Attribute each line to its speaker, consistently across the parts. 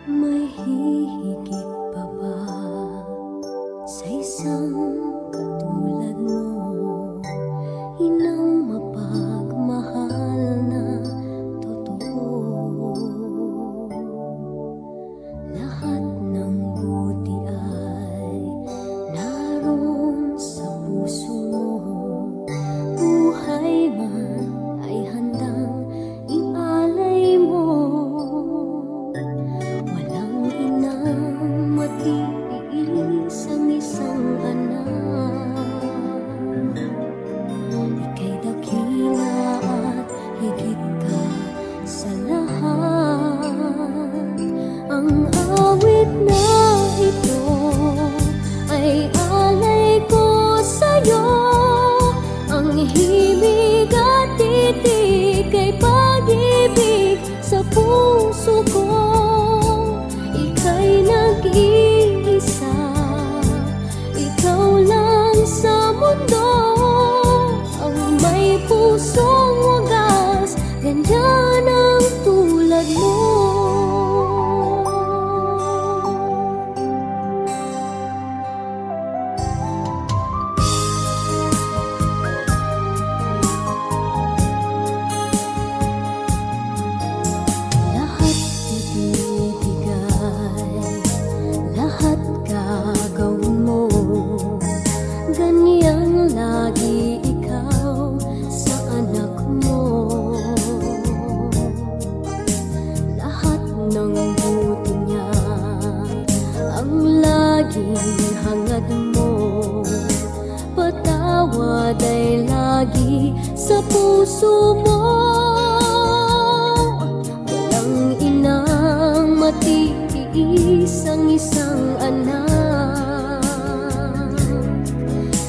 Speaker 1: May hihigit pa ba sa isang katulad mo? Inang mapagmahal na totoo. Lahat ng buti ay naroon sa puso mo. Buhay man ay handang ialay mo. Walang inang matiis ang isang anak. Ika'y dakila at higit ka sa lahat. Ang awit na ito ay alay ko sa'yo. Ang himig at titig ay pag-ibig sa puso ko. Ika'y nag-iisa, ikaw lang sa mundo. Ang may pusong wagas, ganyan ang tulad mo. Lahat ibibigay, lahat gagawin mo. Ganyan lagi ikaw sa anak mo. Lahat ng buti niya ang laging hangad mo. Patawad ay lagi sa puso mo. Walang inang matiis ang isang anak.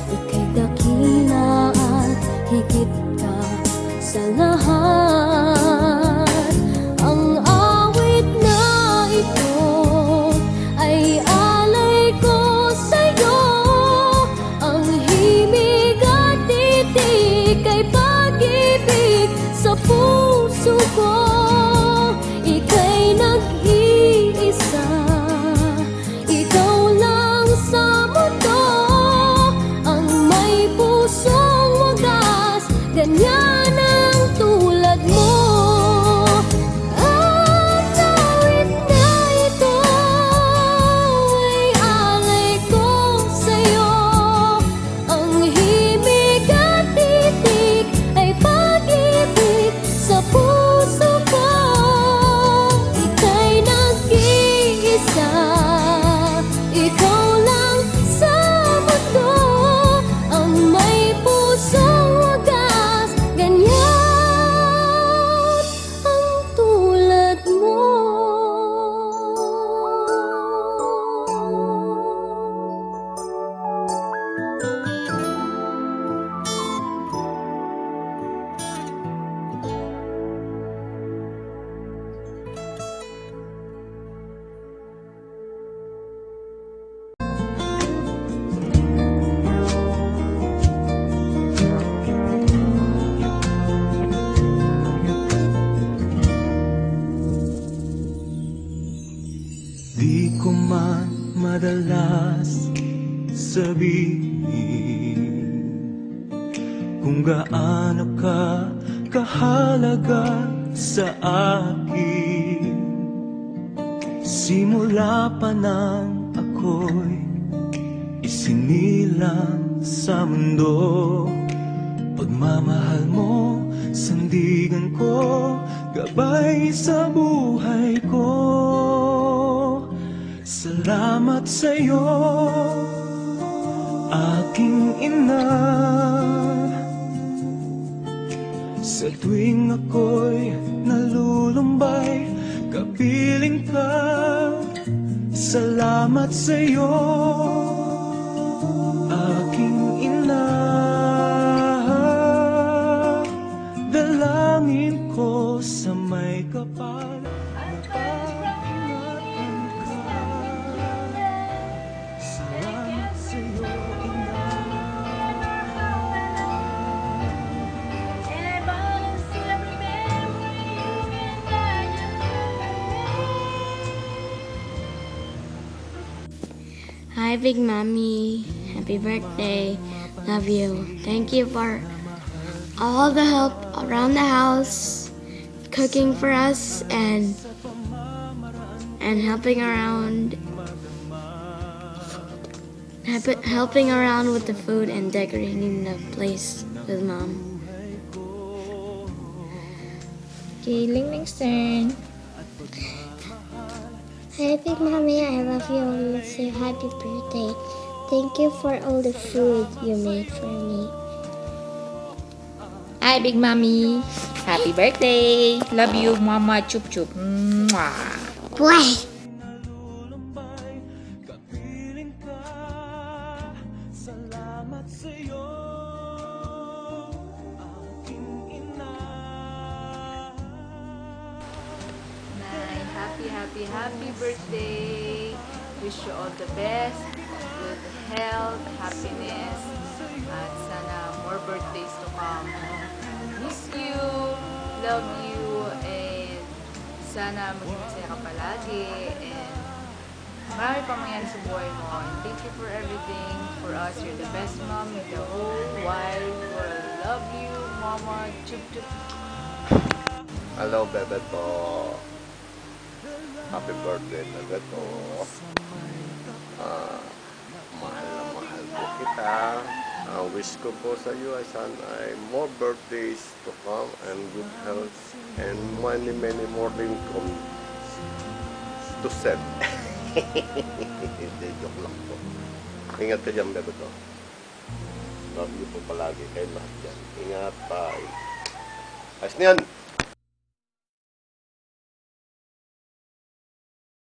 Speaker 1: Ika'y dakila at higit ka sa lahat. Ang awit na ito ay alay ko sa'yo. Ang himig at titig ay pag-ibig sa puso ko. Ika'y nag-iisa, ikaw lang sa mundo. Ang may pusong wagas, ganyan ang tulad mo. Ang awit na ito ay alay ko sa'yo. Ang himig at titig ay pag-ibig sa puso ko. Ika'y nag-iisa, ikaw lang sa mundo. Ang may pusong wagas, ganyan ang tulad mo.
Speaker 2: Di ko man madalas sabihin kung gaano ka kahalaga sa akin. Simula pa nang ako'y isinilang sa mundo. Pagmamahal mo, sandigan ko, gabay sa buhay ko. Salamat sa'yo, aking ina. Sa tuwing ako'y nalulumbay, kapiling ka. Salamat sa'yo, aking ina. Dalangin ko sa may kapal. Salamat sa'yo, ina.
Speaker 3: Big Mommy. Happy birthday. Love you. Thank you for all the help around the house, cooking for us, and helping around with the food and decorating the place with Mom.
Speaker 4: Okay, Lingling's turn.
Speaker 5: Hi, Big Mommy. I love you. I miss you. Happy birthday. Thank you for all the food you made for me.
Speaker 4: Hi, Big Mommy. Happy birthday. Love you, Mama. Chup chup. Mwah.
Speaker 5: Boy!
Speaker 2: nalulumbay, kapiling ka. Salamat sa'yo, aking ina.
Speaker 6: Nay, happy birthday! Wish you all the best, good health, happiness, at sana more birthdays to come. Miss you, love you, and sana maging masaya ka palagi, and marami pang mangyari sa buhay mo. And thank you for everything. For us, you're the best mom in the whole wide world. Love you, Mama. Chup chup.
Speaker 7: Hello, bebe ko. Happy birthday, bebe ko. Mahal na mahal ko kita. Ang wish ko po sa iyo ay sana ay more birthdays to come and good health and many more income to set. Hindi, joke lang po. Ingat ka dyan, bebe ko. Love you po palagi kayo lahat dyan. Ingat, bye. Ayos na yan.